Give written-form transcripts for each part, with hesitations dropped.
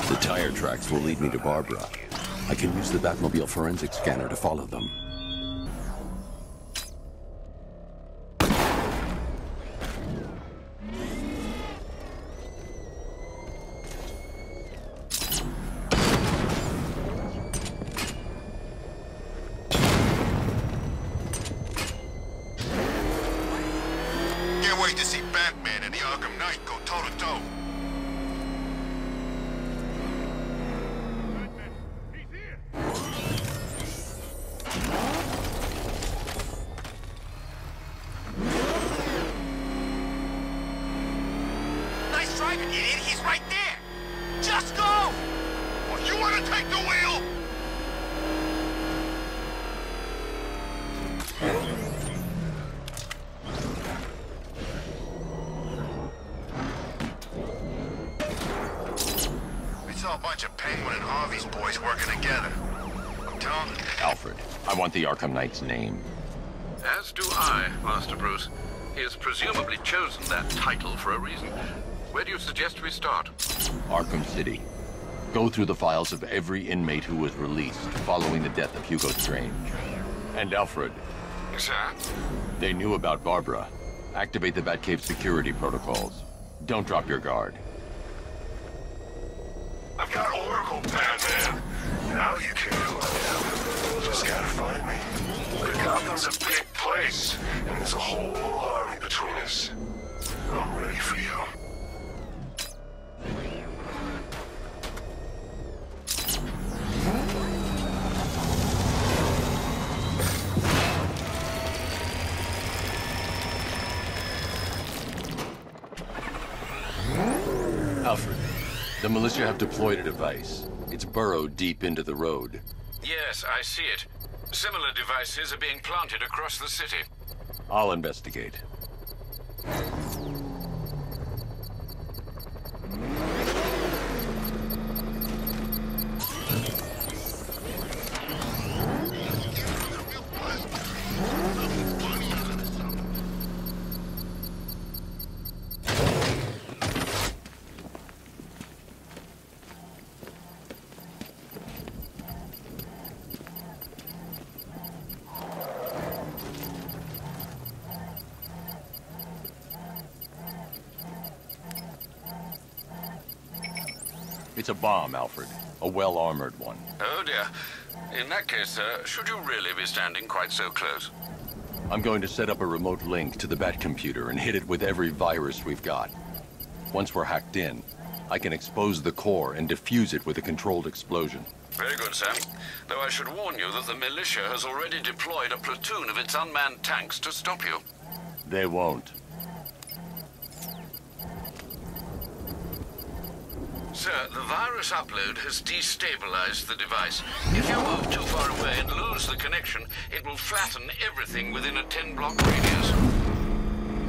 The tire tracks will lead me to Barbara. I can use the Batmobile forensic scanner to follow them. Can't wait to see Batman and the Arkham Knight go toe-to-toe. Nice driving, idiot. He's right there. Just go! Well, you want to take the wheel? We saw a bunch of Penguin and Harvey's boys working together. I'm telling you. Alfred, I want the Arkham Knight's name. As do I, Master Bruce. He has presumably chosen that title for a reason. Where do you suggest we start? Arkham City. Go through the files of every inmate who was released following the death of Hugo Strange. And Alfred. Sir? They knew about Barbara. Activate the Batcave security protocols. Don't drop your guard. I've got Oracle, Batman. Now you can do what I am. Just gotta find me. But Gotham's a big place, and there's a whole army between us. I'm ready for you. Alfred, the militia have deployed a device. It's burrowed deep into the road. Yes, I see it. Similar devices are being planted across the city. I'll investigate. It's a bomb, Alfred. A well-armored one. Oh dear. In that case, sir, should you really be standing quite so close? I'm going to set up a remote link to the Batcomputer and hit it with every virus we've got. Once we're hacked in, I can expose the core and defuse it with a controlled explosion. Very good, sir. Though I should warn you that the militia has already deployed a platoon of its unmanned tanks to stop you. They won't. Sir, the virus upload has destabilized the device. If you move too far away and lose the connection, it will flatten everything within a 10-block radius.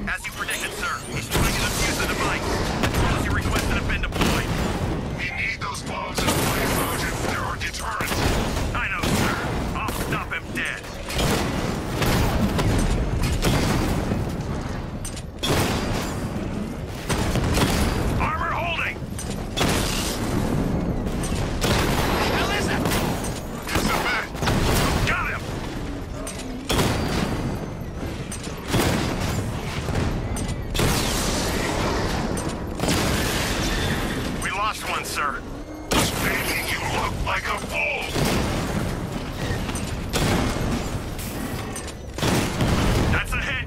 As you predicted, sir, he's trying to defuse the device. The drones you requested have been deployed. We need those bombs in place, Sergeant. They're our deterrent. I know, sir. I'll stop him dead. Armor holding! Hell is it? It's a bat. Got him! We lost one, sir. Just making you look like a fool. That's a hit.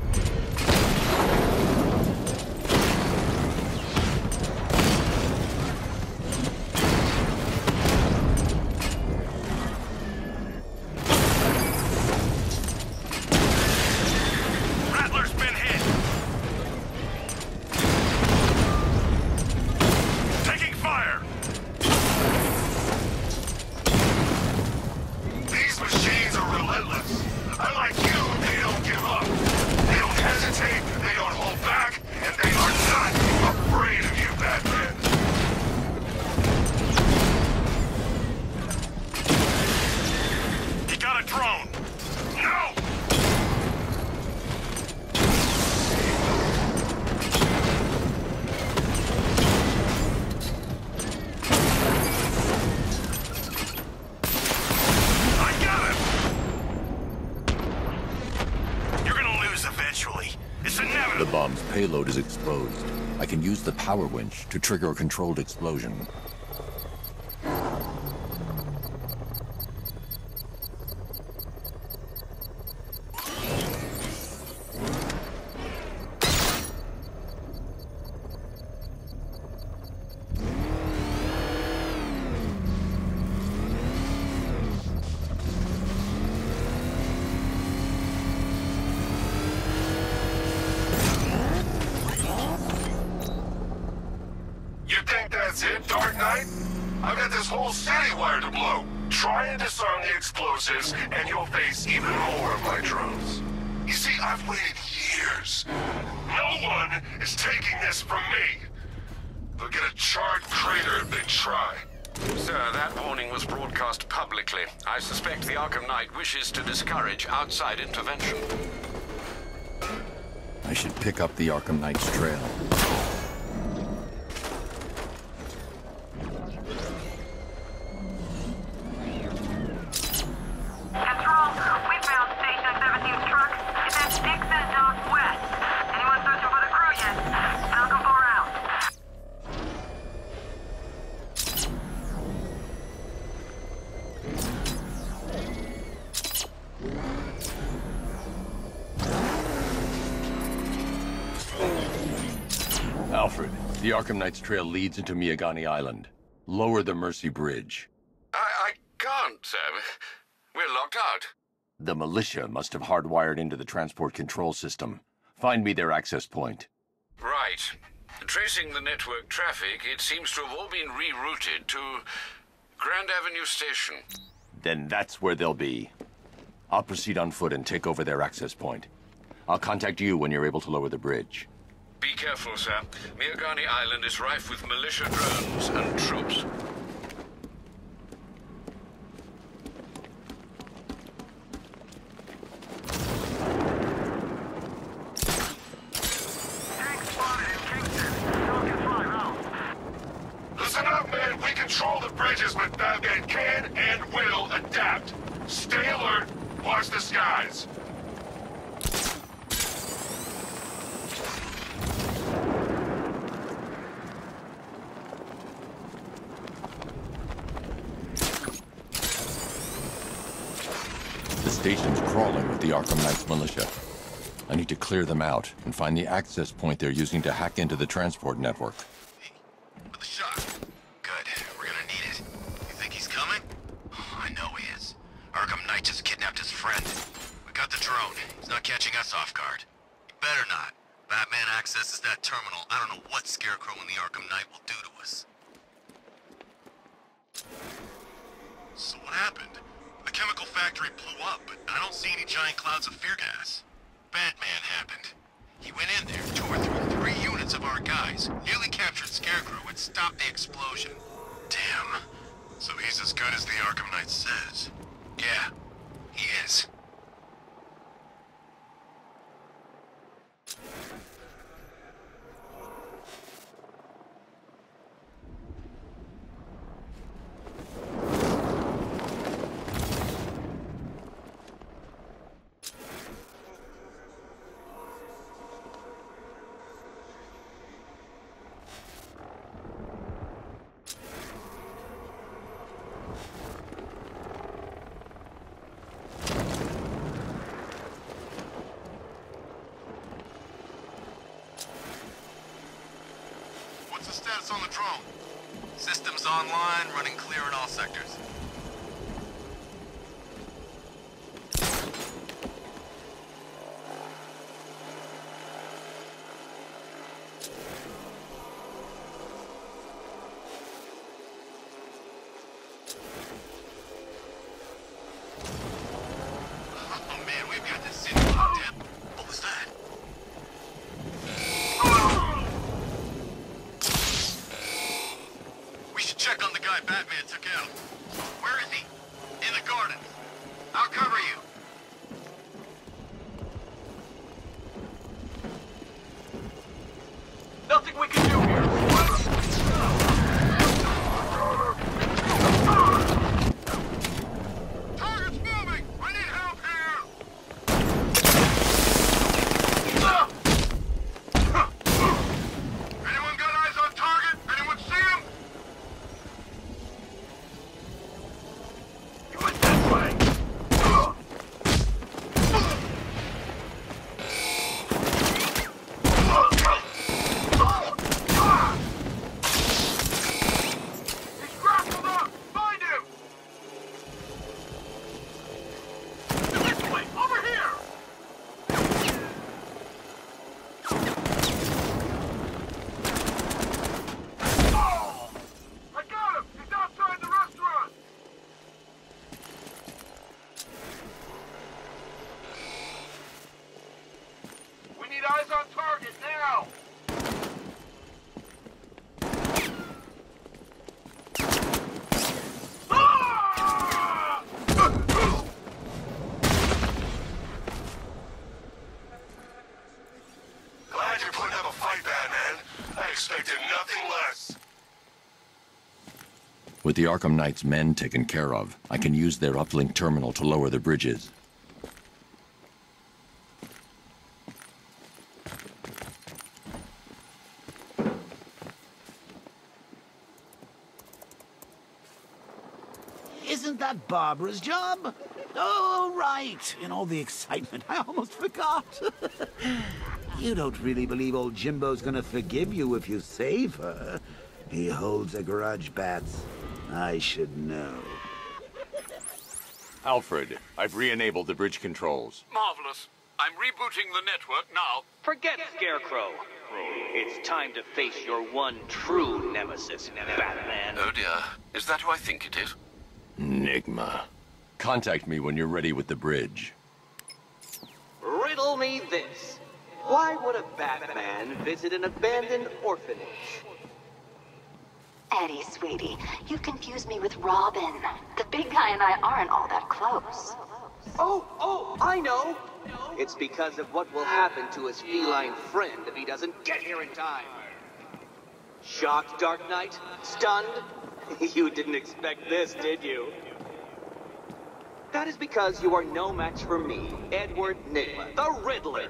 Rattler's been hit. Taking fire. payload is exposed, I can use the power winch to trigger a controlled explosion. That's it, Dark Knight? I've got this whole city wired to blow. Try and disarm the explosives, and you'll face even more of my drones. You see, I've waited years. No one is taking this from me. They'll get a charred crater if they try. Sir, that warning was broadcast publicly. I suspect the Arkham Knight wishes to discourage outside intervention. I should pick up the Arkham Knight's trail. Alfred, the Arkham Knight's trail leads into Miagani Island. Lower the Mercy Bridge. I can't, sir. We're locked out. The militia must have hardwired into the transport control system. Find me their access point. Right. Tracing the network traffic, it seems to have all been rerouted to Grand Avenue Station. Then that's where they'll be. I'll proceed on foot and take over their access point. I'll contact you when you're able to lower the bridge. Be careful, sir. Miagani Island is rife with militia drones and troops. Listen up, man. We control the bridges, but Batman can and will adapt. Stay alert. Watch the skies. The station's crawling with the Arkham Knight's militia. I need to clear them out and find the access point they're using to hack into the transport network. With the shot. Good. We're gonna need it. You think he's coming? I know he is. Arkham Knight just kidnapped his friend. We got the drone. He's not catching us off guard. He better not. Batman accesses that terminal. I don't know what Scarecrow and the Arkham Knight will do to us. So what happened? The chemical factory blew up, but I don't see any giant clouds of fear gas. Batman happened. He went in there, tore through 3 units of our guys, nearly captured Scarecrow, and stopped the explosion. Damn. So he's as good as the Arkham Knight says. Yeah, he is. What's the status on the drone? Systems online, running clear in all sectors. Oh man, we've got this city locked down. What was that? We should check on the guy Batman took out. Where is he? In the garden. I'll cover you. Nothing we can do here. Target's moving! I need help here! With the Arkham Knight's men taken care of, I can use their uplink terminal to lower the bridges. Isn't that Barbara's job? Oh, right. In all the excitement, I almost forgot. You don't really believe old Jimbo's gonna forgive you if you save her. He holds a grudge, Bats. I should know. Alfred, I've re-enabled the bridge controls. Marvelous. I'm rebooting the network now. Forget Scarecrow. It's time to face your one true nemesis, Batman. Oh dear. Is that who I think it is? Enigma. Contact me when you're ready with the bridge. Riddle me this. Why would a Batman visit an abandoned orphanage? Eddie, sweetie, you've confused me with Robin. The big guy and I aren't all that close. Oh, I know. It's because of what will happen to his feline friend if he doesn't get here in time. Shocked, Dark Knight? Stunned? You didn't expect this, did you? That is because you are no match for me, Edward Nygma, the Riddler,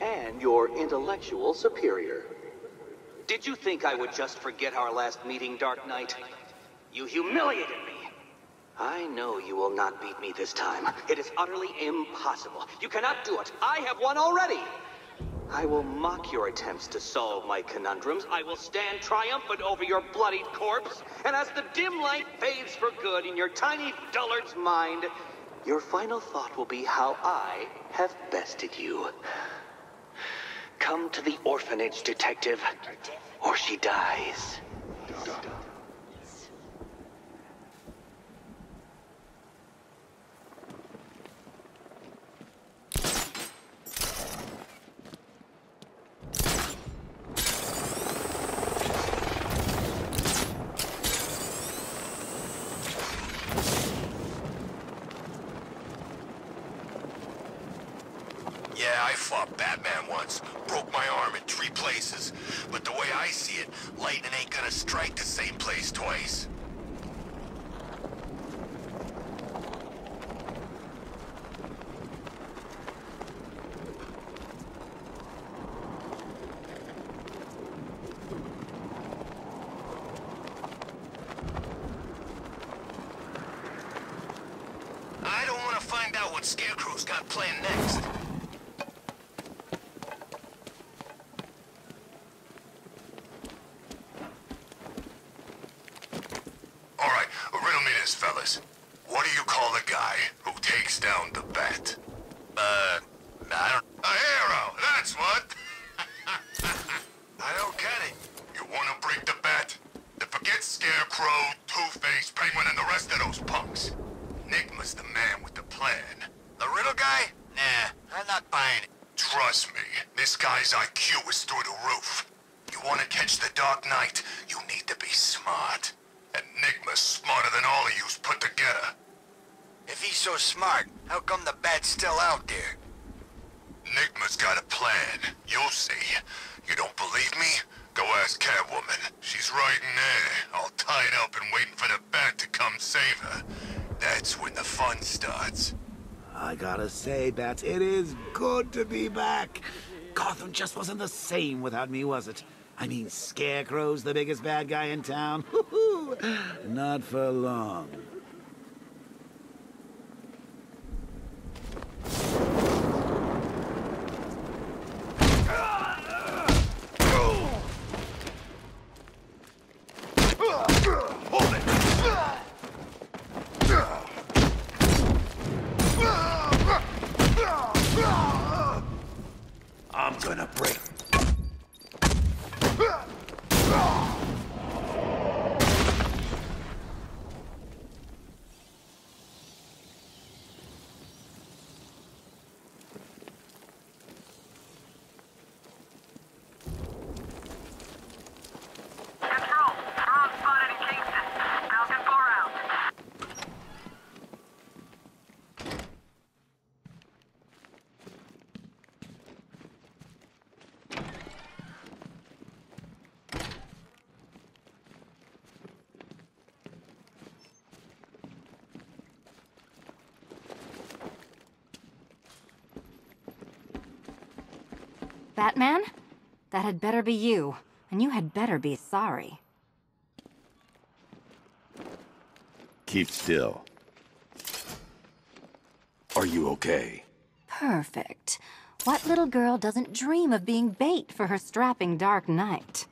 and your intellectual superior. Did you think I would just forget our last meeting, Dark Knight? You humiliated me. I know you will not beat me this time. It is utterly impossible. You cannot do it. I have won already. I will mock your attempts to solve my conundrums. I will stand triumphant over your bloodied corpse. And as the dim light fades for good in your tiny dullard's mind, your final thought will be how I have bested you. Come to the orphanage, detective, or she dies. Yeah, I fought Batman once. Broke my arm in 3 places. But the way I see it, lightning ain't gonna strike the same place twice. I don't want to find out what Scarecrow's got planned next. Alright, riddle me this, fellas. What do you call the guy who takes down the Bat? I don't... A hero, that's what! I don't get it. You want to break the Bat? Then forget Scarecrow, Two-Face, Penguin, and the rest of those punks. Nygma's the man with the plan. The riddle guy? Nah, I'm not buying it. Trust me, this guy's IQ is through the roof. You want to catch the Dark Knight, you need to be smart. And Nygma's smarter than all of yous put together. If he's so smart, how come the Bat's still out there? Nygma's got a plan. You'll see. You don't believe me? Go ask Catwoman. She's right in there, all tied up and waiting for the Bat to come save her. That's when the fun starts. I gotta say, Bats, it is good to be back. Gotham just wasn't the same without me, was it? I mean, Scarecrow's the biggest bad guy in town. Not for long. Hold it! I'm gonna break. Batman? That had better be you, and you had better be sorry. Keep still. Are you okay? Perfect. What little girl doesn't dream of being bait for her strapping Dark Knight?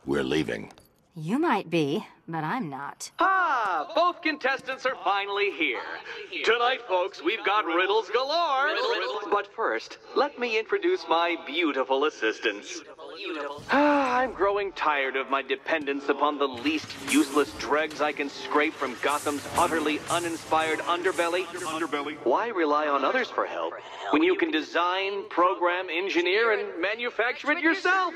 We're leaving. You might be, but I'm not. Ah, both contestants are finally here. Tonight, folks, we've got riddles galore. But first, let me introduce my beautiful assistants. I'm growing tired of my dependence upon the least useless dregs I can scrape from Gotham's utterly uninspired underbelly. Why rely on others for help when you can design, program, engineer, and manufacture it yourself?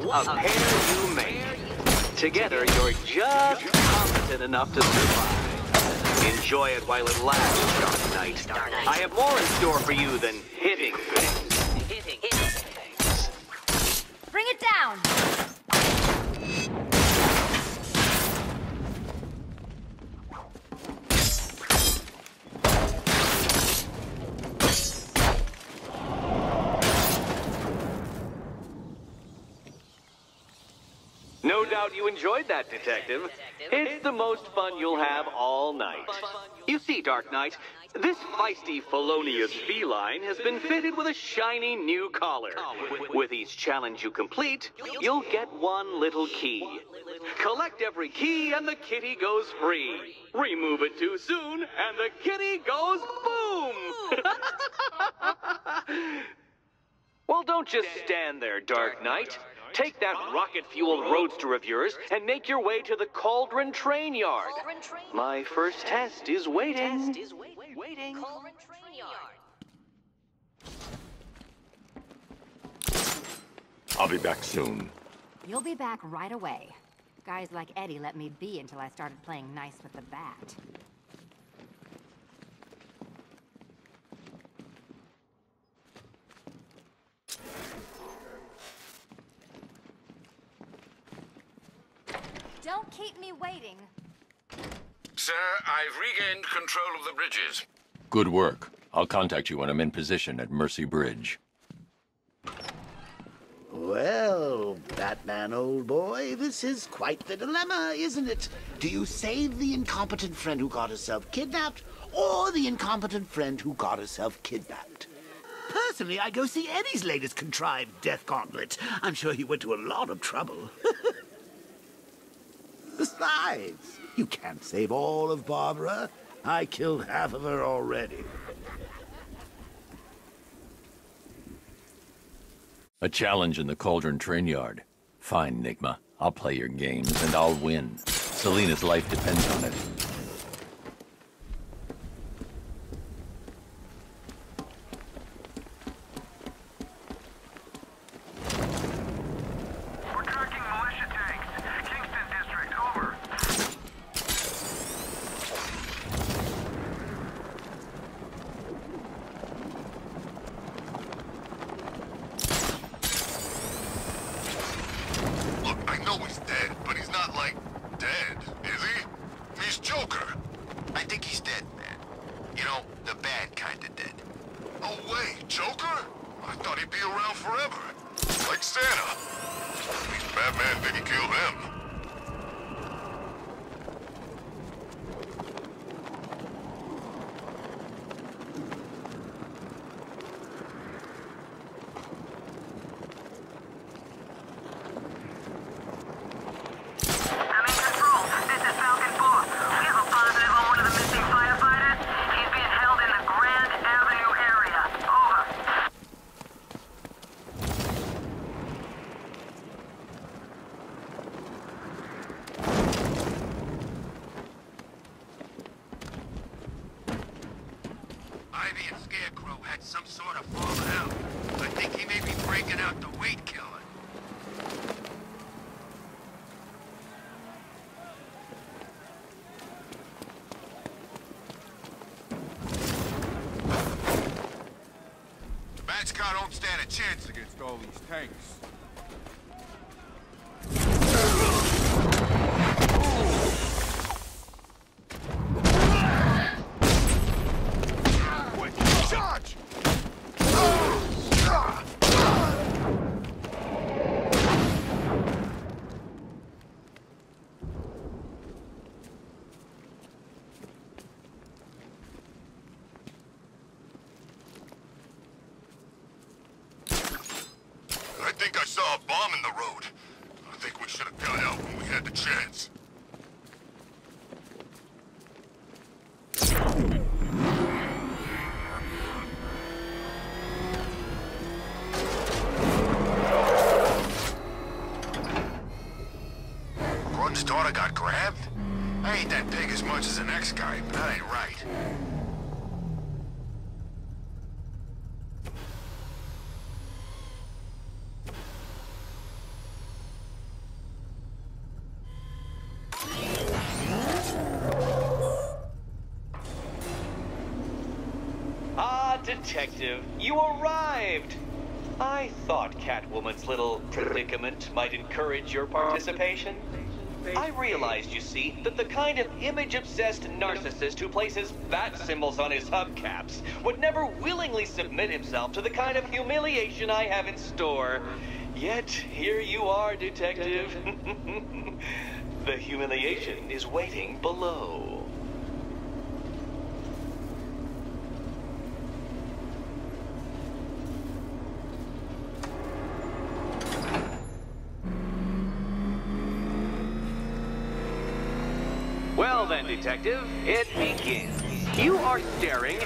What a pair you make. Together, you're just competent enough to survive. Enjoy it while it lasts, Dark Knight. I have more in store for you than hitting things. Bring it down! No doubt you enjoyed that, Detective. It's the most fun you'll have all night. You see, Dark Knight, this feisty, felonious feline has been fitted with a shiny new collar. With each challenge you complete, you'll get one little key. Collect every key and the kitty goes free. Remove it too soon and the kitty goes boom! Well, don't just stand there, Dark Knight. Take that rocket-fueled roadster of yours and make your way to the Cauldron Train Yard. My first test is waiting. I'll be back soon. You'll be back right away. Guys like Eddie let me be until I started playing nice with the bat. Don't keep me waiting. Sir, I've regained control of the bridges. Good work. I'll contact you when I'm in position at Mercy Bridge. Well, Batman, old boy, this is quite the dilemma, isn't it? Do you save the incompetent friend who got herself kidnapped, or the incompetent friend who got herself kidnapped? Personally, I'd go see Eddie's latest contrived death gauntlet. I'm sure he went to a lot of trouble. Besides, you can't save all of Barbara. I killed half of her already. A challenge in the Cauldron Train Yard. Fine, Nigma. I'll play your games, and I'll win. Selina's life depends on it. Ivy and Scarecrow had some sort of falling out. I think he may be breaking out the weed killer. Bat's car don't stand a chance against all these tanks. Quick, charge! I think I saw a bomb in the road. I think we should have got out when we had the chance. Grun's daughter got grabbed? I ain't that big as much as the next guy, but that ain't right. Detective, you arrived! I thought Catwoman's little predicament might encourage your participation. I realized, you see, that the kind of image-obsessed narcissist who places bat symbols on his hubcaps would never willingly submit himself to the kind of humiliation I have in store. Yet, here you are, Detective. The humiliation is waiting below. Well then, Detective, it begins. You are staring,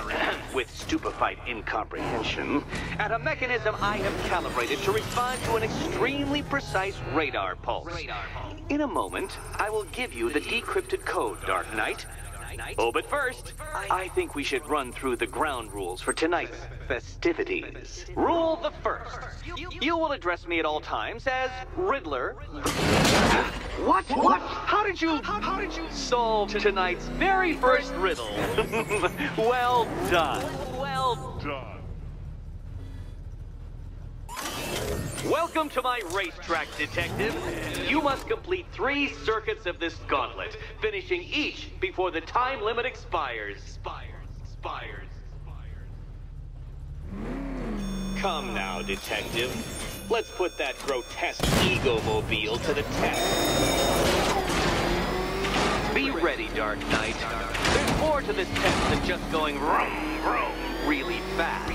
with stupefied incomprehension, at a mechanism I have calibrated to respond to an extremely precise radar pulse. In a moment, I will give you the decrypted code, Dark Knight. Oh, but first, I think we should run through the ground rules for tonight's festivities. Rule the first. You will address me at all times as Riddler. What? How did you solve tonight's very first riddle? Well done. Well done. Welcome to my racetrack, Detective. You must complete 3 circuits of this gauntlet, finishing each before the time limit expires. Come now, Detective. Let's put that grotesque ego-mobile to the test. Be ready, Dark Knight. There's more to this test than just going vroom, vroom really fast.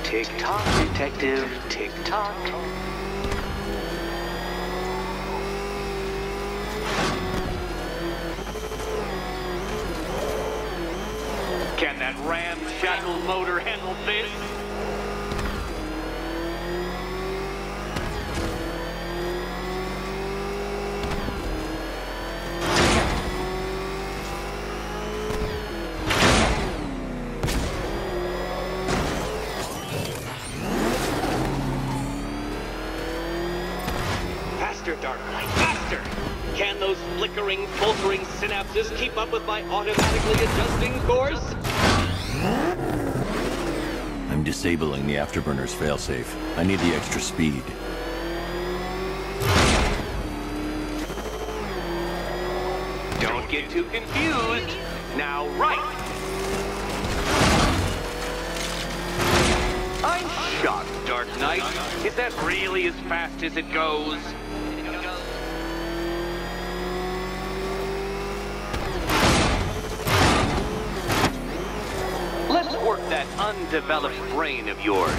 Tick-tock, Detective, tick-tock. Can that ramshackle motor handle this? Dark Knight, faster! Can those flickering, faltering synapses keep up with my automatically adjusting course? I'm disabling the afterburner's failsafe. I need the extra speed. Don't get too confused. Now, right! I'm shocked, Dark Knight. Is that really as fast as it goes? Let's work that undeveloped brain of yours.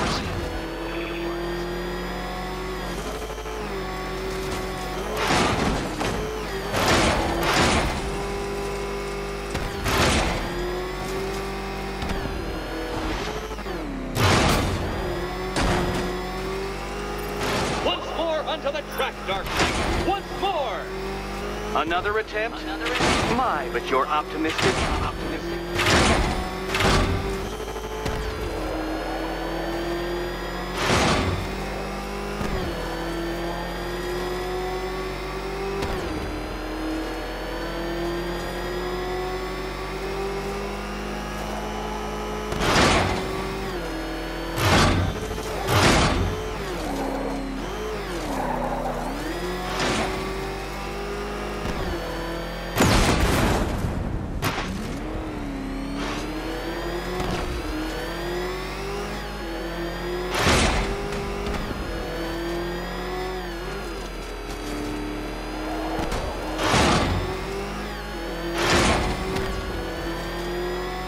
Once more onto the track, Dark Knight. Once more! Another attempt? My, but you're optimistic.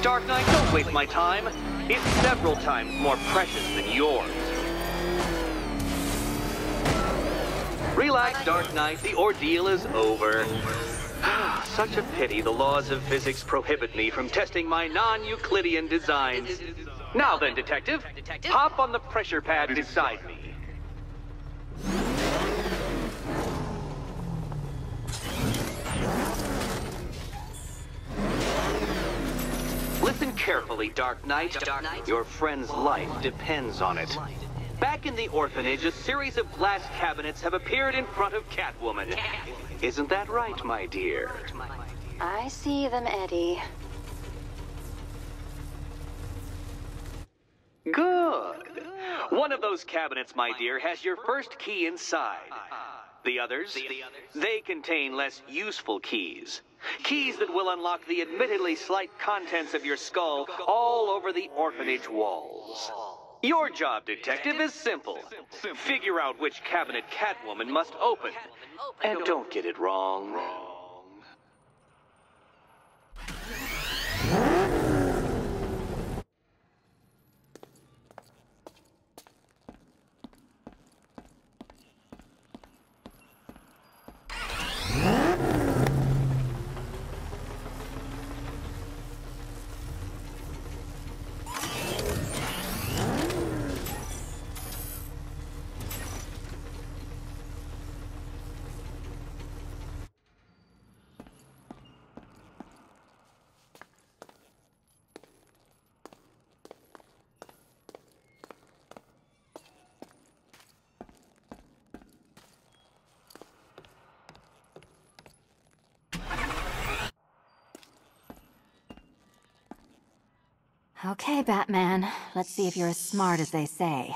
Dark Knight, don't waste my time. It's several times more precious than yours. Relax, Dark Knight. The ordeal is over. Such a pity the laws of physics prohibit me from testing my non-Euclidean designs. Now then, Detective, hop on the pressure pad beside me. Listen carefully, Dark Knight. Your friend's life depends on it. Back in the orphanage, a series of glass cabinets have appeared in front of Catwoman. Isn't that right, my dear? I see them, Eddie. Good. One of those cabinets, my dear, has your first key inside. The others, they contain less useful keys. Keys that will unlock the admittedly slight contents of your skull all over the orphanage walls. Your job, Detective, is simple. Figure out which cabinet Catwoman must open. And don't get it wrong. Okay, Batman. Let's see if you're as smart as they say.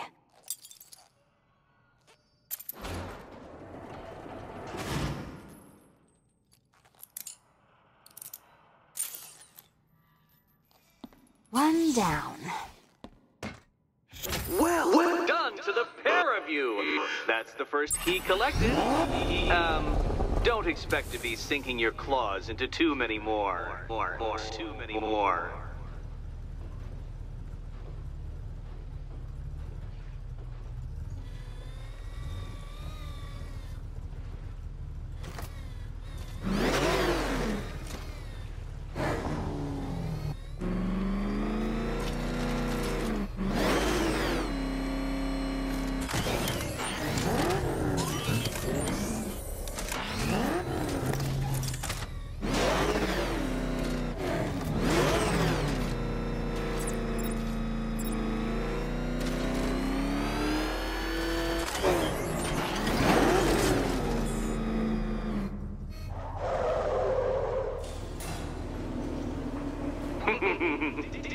One down. Well done to the pair of you. That's the first key collected. Don't expect to be sinking your claws into too many more. Too many more.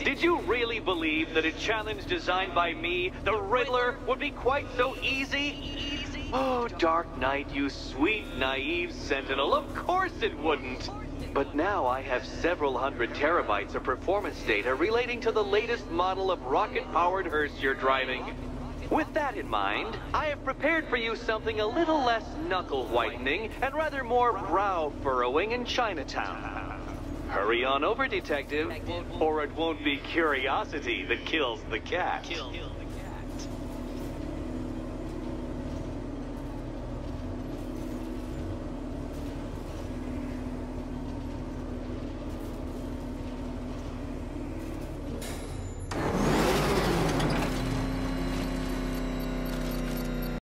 Did you really believe that a challenge designed by me, the Riddler, would be quite so easy? Oh, Dark Knight, you sweet, naive sentinel, of course it wouldn't. But now I have several hundred terabytes of performance data relating to the latest model of rocket-powered hearse you're driving. With that in mind, I have prepared for you something a little less knuckle-whitening and rather more brow-furrowing in Chinatown. Hurry on over, Detective, or it won't be curiosity that kills the cat.